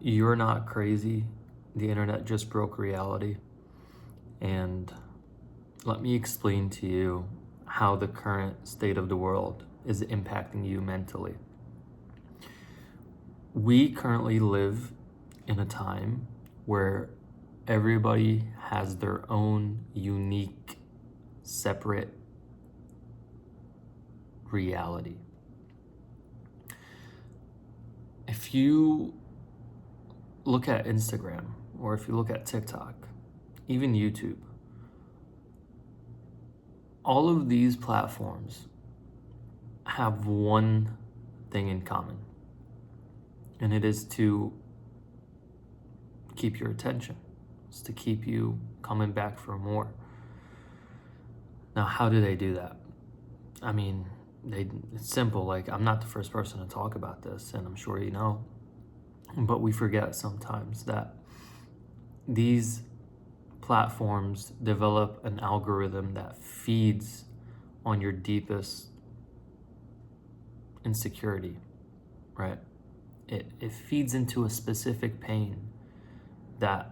You're not crazy. The internet just broke reality. And let me explain to you how the current state of the world is impacting you mentally. We currently live in a time where everybody has their own unique, separate reality. If you look at Instagram, or if you look at TikTok, even YouTube, all of these platforms have one thing in common, and it is to keep your attention. It's to keep you coming back for more. Now, how do they do that? I mean, it's simple. Like, I'm not the first person to talk about this, and I'm sure you know, but we forget sometimes that these platforms develop an algorithm that feeds on your deepest insecurity, right? It feeds into a specific pain that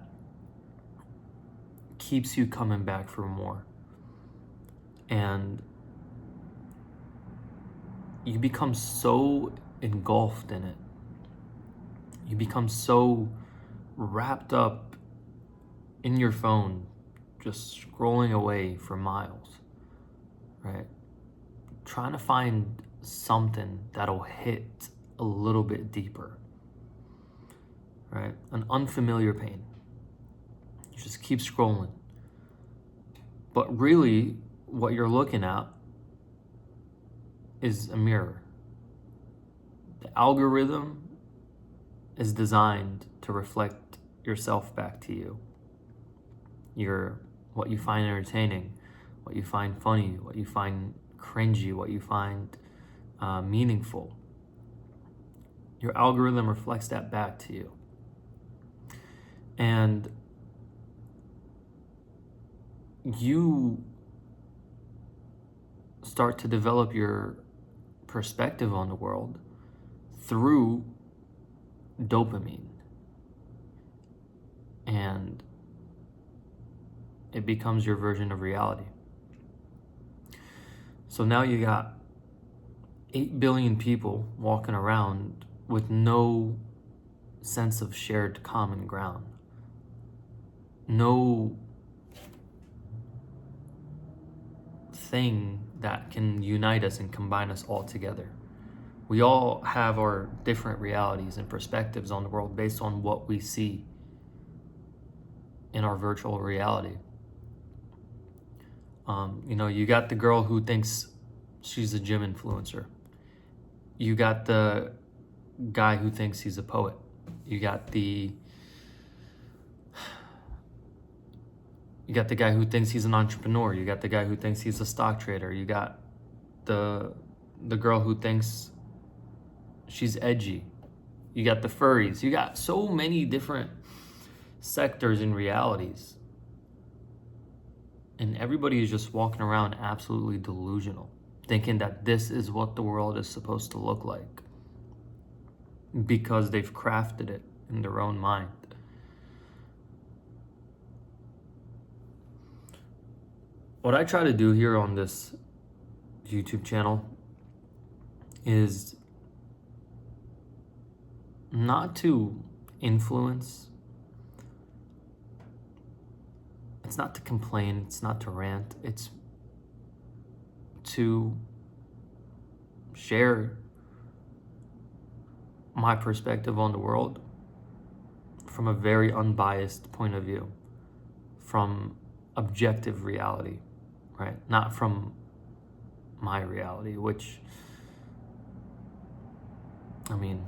keeps you coming back for more. And you become so engulfed in it. You become so wrapped up in your phone, just scrolling away for miles, right? Trying to find something that'll hit a little bit deeper, right? An unfamiliar pain. You just keep scrolling. But really, what you're looking at is a mirror. The algorithm is designed to reflect yourself back to you. What you find entertaining, what you find funny, what you find cringy, what you find meaningful. Your algorithm reflects that back to you. And you start to develop your perspective on the world through dopamine. And it becomes your version of reality. So now you got 8 billion people walking around with no sense of shared common ground. No thing that can unite us and combine us all together. We all have our different realities and perspectives on the world based on what we see in our virtual reality. You got the girl who thinks she's a gym influencer. You got the guy who thinks he's a poet. You got the guy who thinks he's an entrepreneur. You got the guy who thinks he's a stock trader. You got the girl who thinks she's edgy. You got the furries. You got so many different sectors and realities. And everybody is just walking around absolutely delusional, thinking that this is what the world is supposed to look like because they've crafted it in their own mind. What I try to do here on this YouTube channel is not to influence. It's not to complain, it's not to rant, it's to share my perspective on the world from a very unbiased point of view, from objective reality, right? Not from my reality, which, I mean,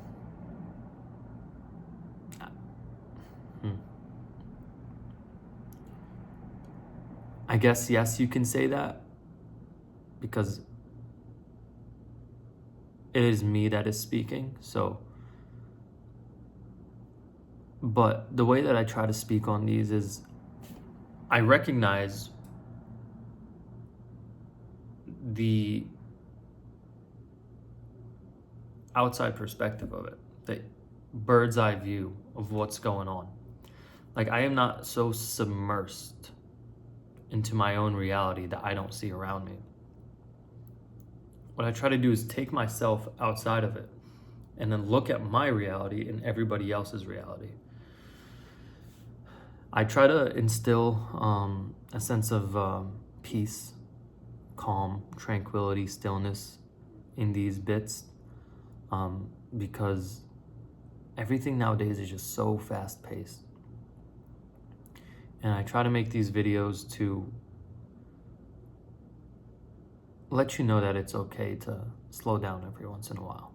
I guess, yes, you can say that because it is me that is speaking. So, but the way that I try to speak on these is I recognize the outside perspective of it, the bird's eye view of what's going on. Like, I am not so submersed into my own reality that I don't see around me. What I try to do is take myself outside of it and then look at my reality and everybody else's reality. I try to instill a sense of peace, calm, tranquility, stillness in these bits, because everything nowadays is just so fast-paced. And I try to make these videos to let you know that it's okay to slow down every once in a while.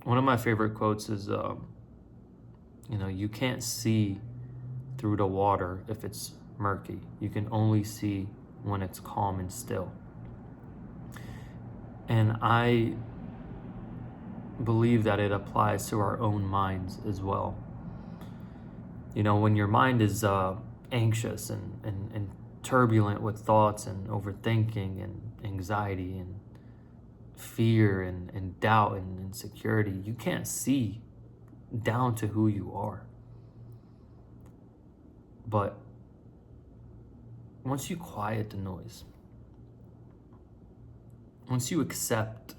One of my favorite quotes is, you can't see through the water if it's murky. You can only see when it's calm and still. And I believe that it applies to our own minds as well. When your mind is anxious and turbulent with thoughts and overthinking and anxiety and fear and doubt and insecurity, you can't see down to who you are. But once you quiet the noise, once you accept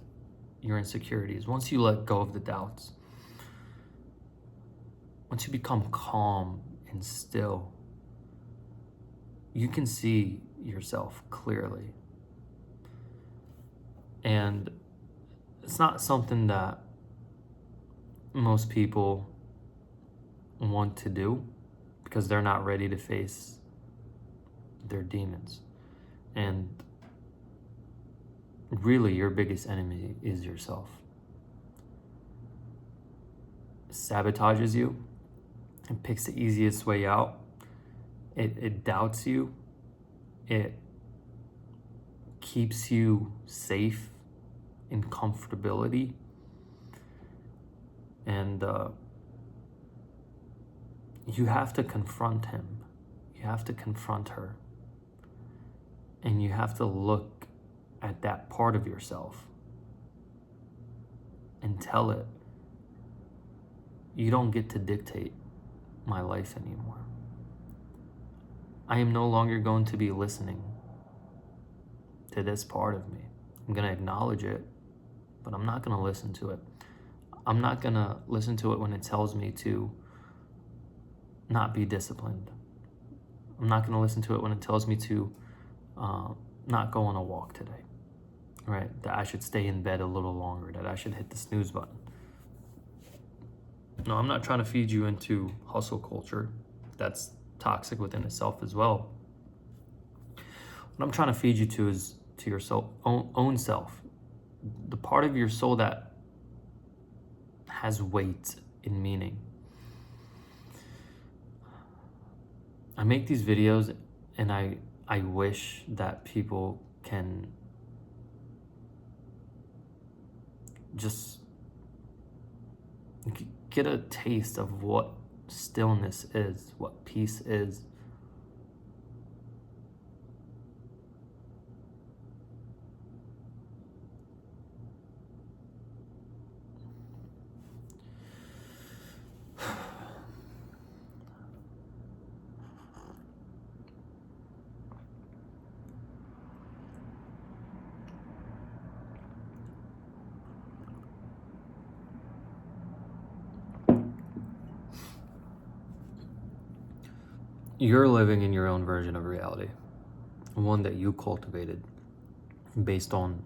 your insecurities, once you let go of the doubts, once you become calm and still, you can see yourself clearly. And it's not something that most people want to do because they're not ready to face their demons. And really, your biggest enemy is yourself. It sabotages you. It picks the easiest way out. It doubts you. It keeps you safe in comfortability. And you have to confront him. You have to confront her. And you have to look at that part of yourself and tell it, you don't get to dictate my life anymore. I am no longer going to be listening to this part of me. I'm going to acknowledge it, but I'm not going to listen to it. I'm not going to listen to it when it tells me to not be disciplined. I'm not going to listen to it when it tells me to not go on a walk today, right? That I should stay in bed a little longer, that I should hit the snooze button. No, I'm not trying to feed you into hustle culture. That's toxic within itself as well. What I'm trying to feed you to is to your own self, the part of your soul that has weight and meaning. I make these videos and I wish that people can just get a taste of what stillness is, what peace is. You're living in your own version of reality, one that you cultivated based on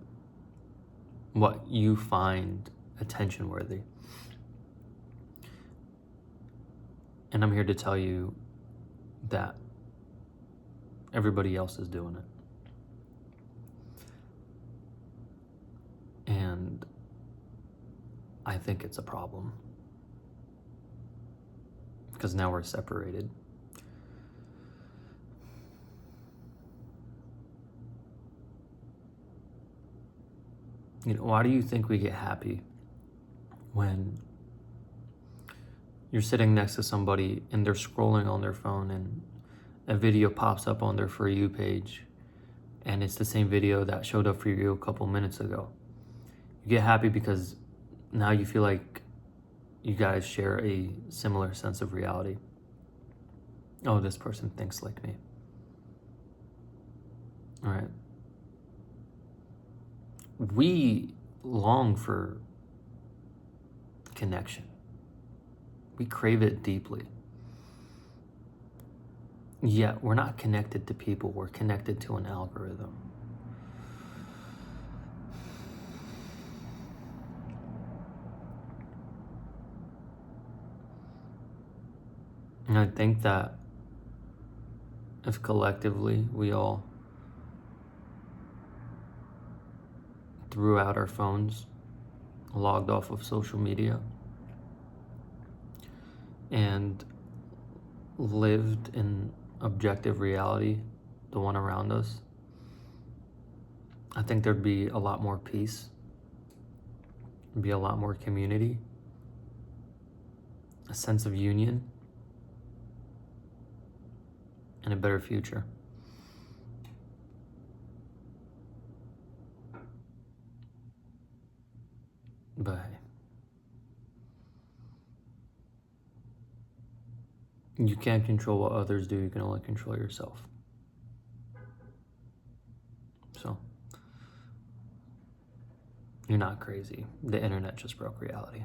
what you find attention worthy. And I'm here to tell you that everybody else is doing it. And I think it's a problem because now we're separated. Why do you think we get happy when you're sitting next to somebody and they're scrolling on their phone and a video pops up on their For You page and it's the same video that showed up for you a couple minutes ago? You get happy because now you feel like you guys share a similar sense of reality. Oh, this person thinks like me. All right. We long for connection. We crave it deeply. Yet we're not connected to people, we're connected to an algorithm. And I think that if collectively we all threw out our phones, logged off of social media, and lived in objective reality, the one around us, I think there'd be a lot more peace, be a lot more community, a sense of union, and a better future. But you can't control what others do, you can only control yourself. So, you're not crazy. The internet just broke reality.